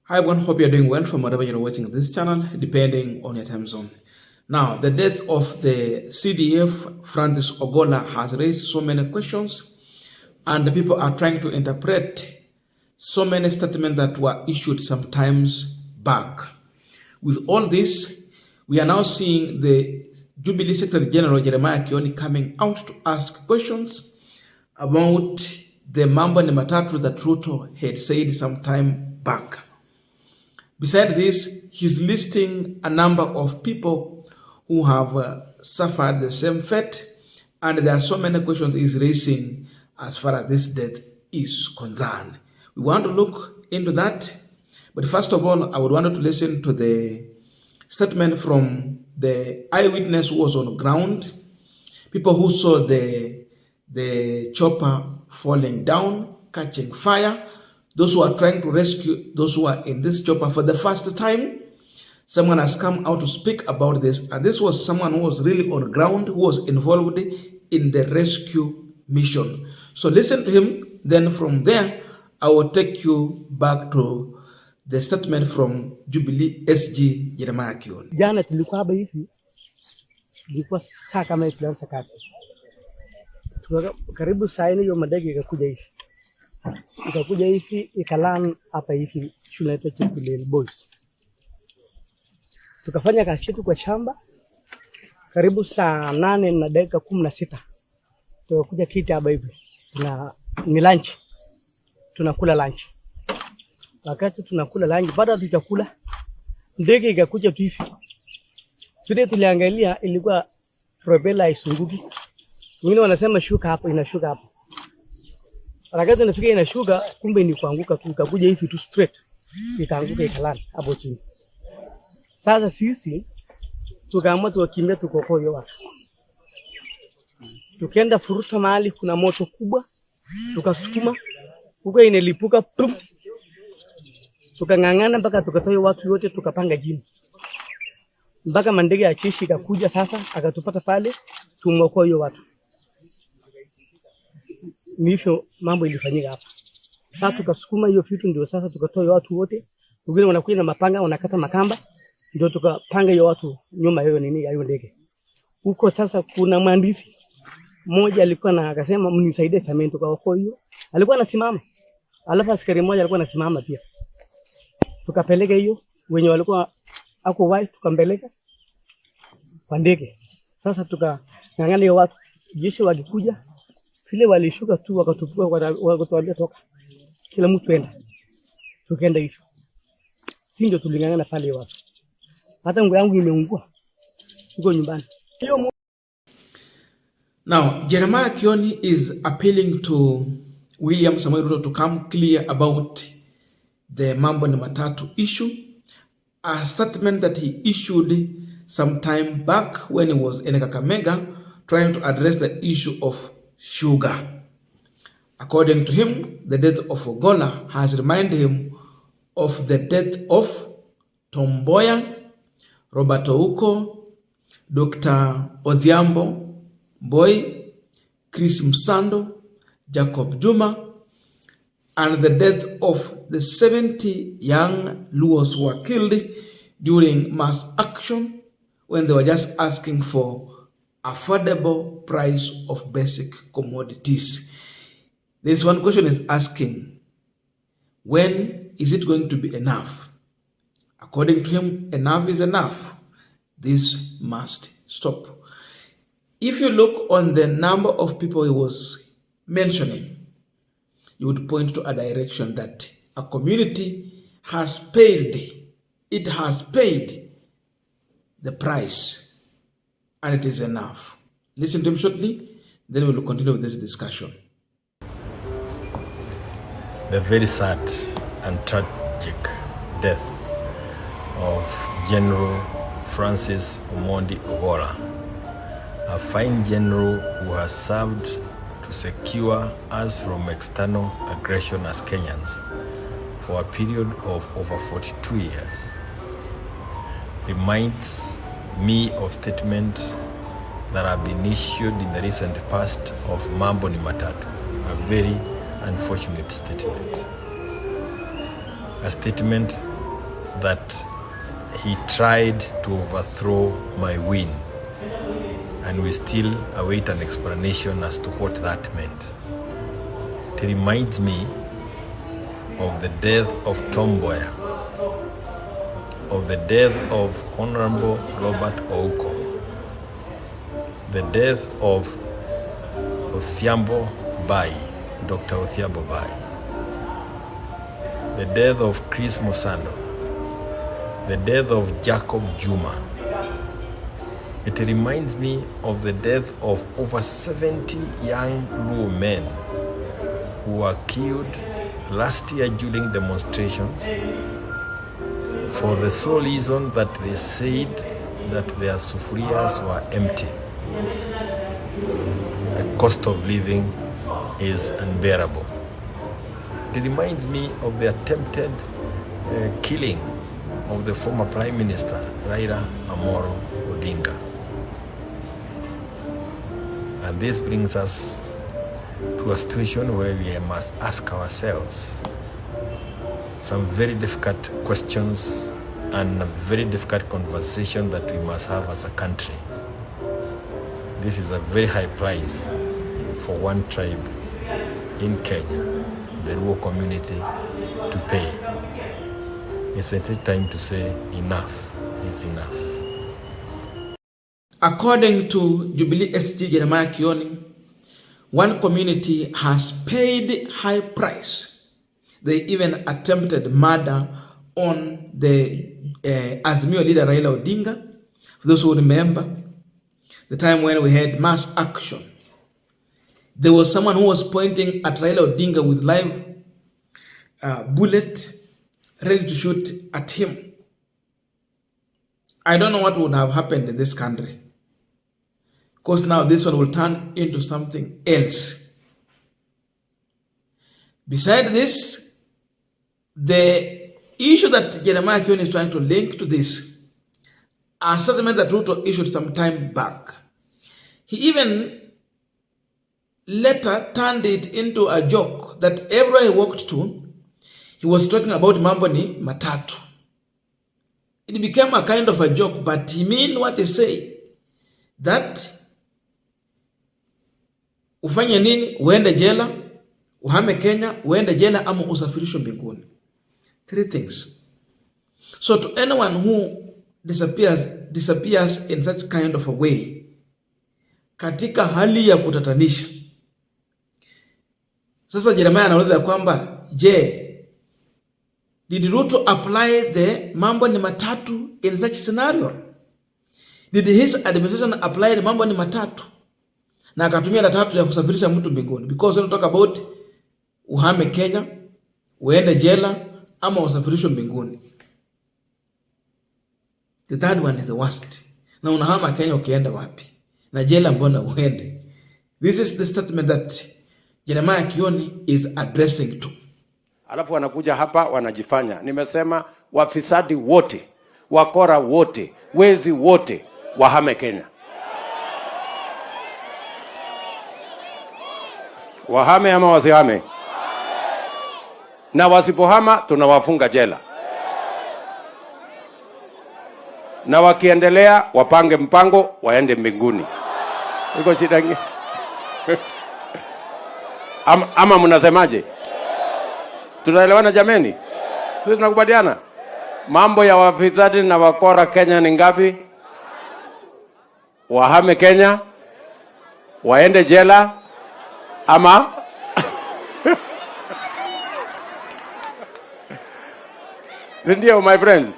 Hi everyone, hope you're doing well from wherever you're watching this channel, depending on your time zone. Now, the death of the CDF, Francis Ogola, has raised so many questions, and the people are trying to interpret so many statements that were issued some times back. With all this, we are now seeing the Jubilee Secretary General Jeremiah Kioni coming out to ask questions about the Mambo and Matatu that Ruto had said some time back. Beside this, he's listing a number of people who have suffered the same fate, and there are so many questions he's raising as far as this death is concerned. We want to look into that, but first of all, I would want to listen to the statement from the eyewitness who was on ground, people who saw the chopper falling down, catching fire, those who are trying to rescue those who are in this chopper for the first time. Someone has come out to speak about this, and this was someone who was really on ground, who was involved in the rescue mission. So listen to him, then from there, I will take you back to the statement from Jubilee SG Jeremiah Kioni. Jana tulikuwa hapa hivi, ilikuwa saa kama tulianza kazi. Karibu saa 4 hiyo madege ikakuja hivi ikalan hapa hivi shule yetu Chipilel Boys. Tukafanya kazi yetu kwa shamba karibu saa 8:16. Tukakuja kiti hapa hivi. Ni lunch. Tunakula lunch. Wakati tunakula lunch, baada ya tutakula ndege ikakuja tu hivi. Tule tuliangalia ilikuwa propeller isunguki. Wengine wanasema shuka hapo, inashuka hapo. Wakati nafika inashuka, kumbe ni kuanguka tu, ikakuja hivi tu straight. Ikaanguka ikalala hapo chini. Sasa sisi tukaamua tukimbia tukokoe watu. Tukaenda furuta mahali kuna moto kubwa, tukasukuma, huko inalipuka pum. Tukangangana mpaka tukatoa watu wote tukapanga jini. Mpaka mandege ya jeshi ikakuja sasa akatupata pale tumokoe watu. Nisho mambo ilifanyika hapa. Sasa tukasukuma hiyo vitu ndio sasa tukatoa watu wote. Wengine wanakuja na mapanga wanakata makamba ndio tukapanga hiyo watu nyuma hiyo nini ya hiyo ndege. Huko sasa kuna mwandishi mmoja alikuwa na akasema mnisaidie sameni tukaokoa hiyo. Alikuwa anasimama. Alafu askari mmoja alikuwa anasimama pia. Tukapeleka hiyo wenye walikuwa ako wife tukampeleka kwa ndege. Sasa tukangangana hiyo watu jeshi walikuja vile walishuka tu wakatupua wakatuambia toka. Kila mtu enda. Tukaenda hicho. Si ndio tulingangana pale watu. Hata nguo yangu imeungua. Niko nyumbani. Now, Jeremiah Kioni is appealing to William Samoei Ruto to come clear about the Mambo and Matatu issue, a statement that he issued some time back when he was in Kakamega trying to address the issue of sugar. According to him, the death of Ogola has reminded him of the death of Tom Mboya, Robert Ouko, Dr. Odhiambo Boy, Chris Msando, Jacob Juma, and the death of the 70 young Luos who were killed during mass action when they were just asking for affordable price of basic commodities. This one question is asking, when is it going to be enough? According to him, enough is enough. This must stop. If you look on the number of people he was mentioning, you would point to a direction that a community has paid. It has paid the price, and it is enough. Listen to him shortly, then we will continue with this discussion. The very sad and tragic death of General Francis Omondi Ogola, a fine general who has served to secure us from external aggression as Kenyans for a period of over 42 years, reminds me of statements that have been issued in the recent past of Mambo ni Matatu, a very unfortunate statement. A statement that he tried to overthrow my win, and we still await an explanation as to what that meant. It reminds me of the death of Tom Mboya, of the death of Honorable Robert Ouko, the death of Othiambo Bai, Dr. Othiambo Bai, the death of Chris Musando, the death of Jacob Juma. It reminds me of the death of over 70 young Luo men who were killed last year during demonstrations for the sole reason that they said that their sufurias were empty. The cost of living is unbearable. It reminds me of the attempted killing of the former Prime Minister, Raila Amolo Odinga. And this brings us to a situation where we must ask ourselves some very difficult questions and a very difficult conversation that we must have as a country. This is a very high price for one tribe in Kenya, the Luo community, to pay. It's a time to say enough is enough. According to Jubilee SG Jeremiah Kioni, one community has paid high price. They even attempted murder on the Azimio leader Raila Odinga. For those who remember, the time when we had mass action, there was someone who was pointing at Raila Odinga with live bullet, ready to shoot at him. I don't know what would have happened in this country, because now this one will turn into something else. Beside this, the issue that Jeremiah Kioni is trying to link to this, a statement that Ruto issued some time back. He even later turned it into a joke that everywhere he walked to, he was talking about Mambo ni Matatu. It became a kind of a joke, but he mean what they say, that ufanye nini, uende jela, uhame Kenya, uende jela ama usafirishwe mbinguni. Three things. So to anyone who disappears in such kind of a way, katika hali ya kutatanisha. Sasa Jeremiah anauliza kwamba, je, did Ruto apply the Mambo ni Matatu in such scenario? Did his administration apply the Mambo ni Matatu? Na akatumia na tatu ya kusafirisha mtu mbinguni? Because when we talk about uhame Kenya, uende jela, ama usafirishwe mbinguni. The third one is the worst. Na unahama Kenya ukienda wapi? Na jela mbona uende? This is the statement that Jeremiah Kioni is addressing to. Alafu wanakuja hapa wanajifanya. Nimesema wafisadi wote, wakora wote, wezi wote wahame Kenya. Wahame ama wasihame? Na wasipohama tunawafunga jela. Na wakiendelea wapange mpango waende mbinguni. Iko shida ngine? Ama mnasemaje? Tunaelewana jameni? Sisi tunakubaliana? Mambo ya wafisadi na wakora Kenya ni ngapi? Wahame Kenya, waende jela, ama Ndio, my friends.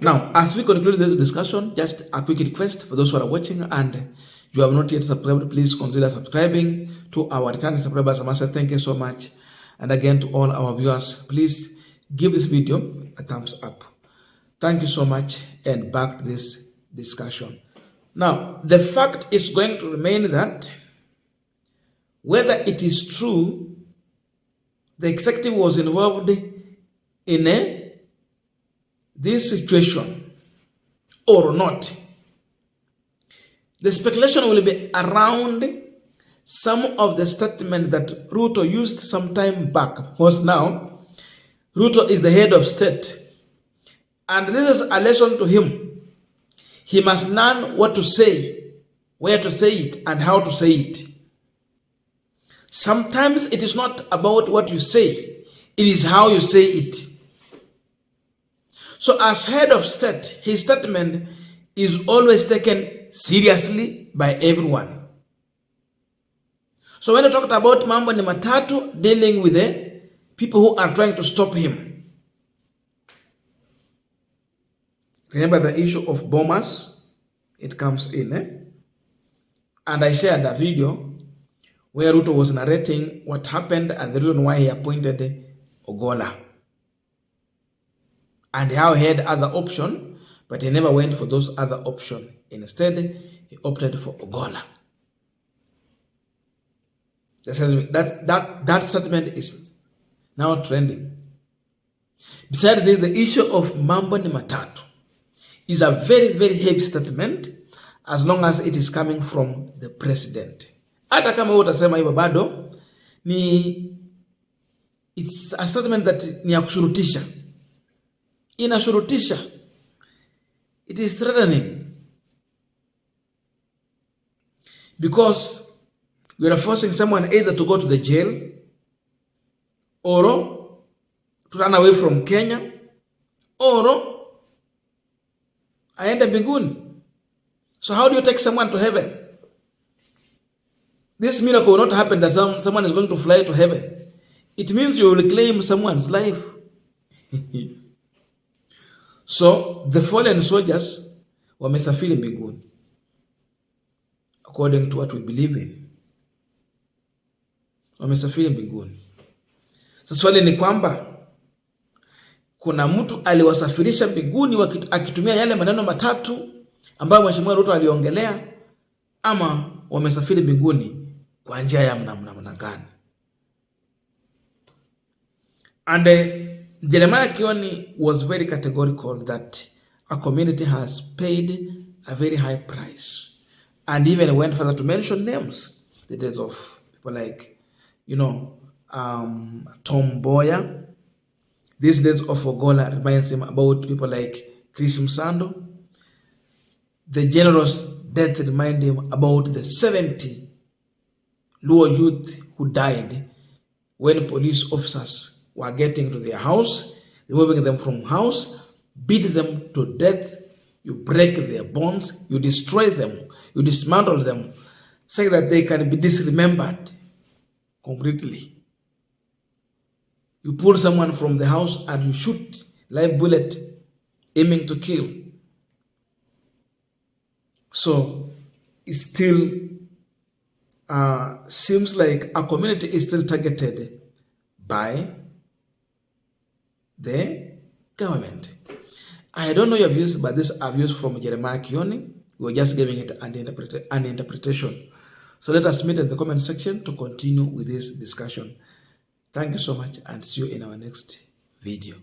Now, as we conclude this discussion, just a quick request for those who are watching and you have not yet subscribed, please consider subscribing to our returning subscribers. I must say thank you so much. And again, to all our viewers, please give this video a thumbs up. Thank you so much, and back to this discussion. Now, the fact is going to remain that whether it is true the executive was involved in this situation or not, the speculation will be around some of the statement that Ruto used some time back, because now Ruto is the head of state And this is a lesson to him. He must learn what to say, where to say it, and how to say it. Sometimes it is not about what you say, it is how you say it. So as head of state, his statement is always taken seriously by everyone. So when I talked about Mambo ni Matatu, dealing with the people who are trying to stop him, remember the issue of bombers, it comes in. And I shared a video where Ruto was narrating what happened and the reason why he appointed Ogola. And how he had other option, but he never went for those other options. Instead, he opted for Ogola. That statement is now trending. Besides this, the issue of Mambo ni Matatu is a very, very heavy statement as long as it is coming from the president. Hata kama wewe utasema hivyo bado it's a statement that ni ya kushurutisha. Inashurutisha. It is threatening. Because we are forcing someone either to go to the jail or to run away from Kenya or aende mbinguni. So how do you take someone to heaven? This miracle will not happen that someone is going to fly to heaven. It means you will claim someone's life. So the fallen soldiers wamesafiri mbinguni according to what we believe in. Wamesafiri mbinguni. Sasa swali ni kwamba kuna mtu aliwasafirisha mbinguni akitumia yale maneno matatu ambayo Mheshimiwa Ruto aliongelea, ama wamesafiri mbinguni kwa njia ya namna gani? And Jeremiah Kioni was very categorical that a community has paid a very high price, and even went further to mention names. The days of people like, Tom Boya. These days of Ogola reminds him about people like Chris Msando. The general's death reminds him about the 70 Luo youth who died when police officers were getting to their house, removing them from house, beat them to death. You break their bones, you destroy them, you dismantle them, so that they can be disremembered completely. You pull someone from the house and you shoot live bullet, aiming to kill. So it still seems like a community is still targeted by the government. I don't know your views, but these are views from Jeremiah Kioni. We're just giving it an interpretation. So let us meet in the comment section to continue with this discussion. Thank you so much and see you in our next video.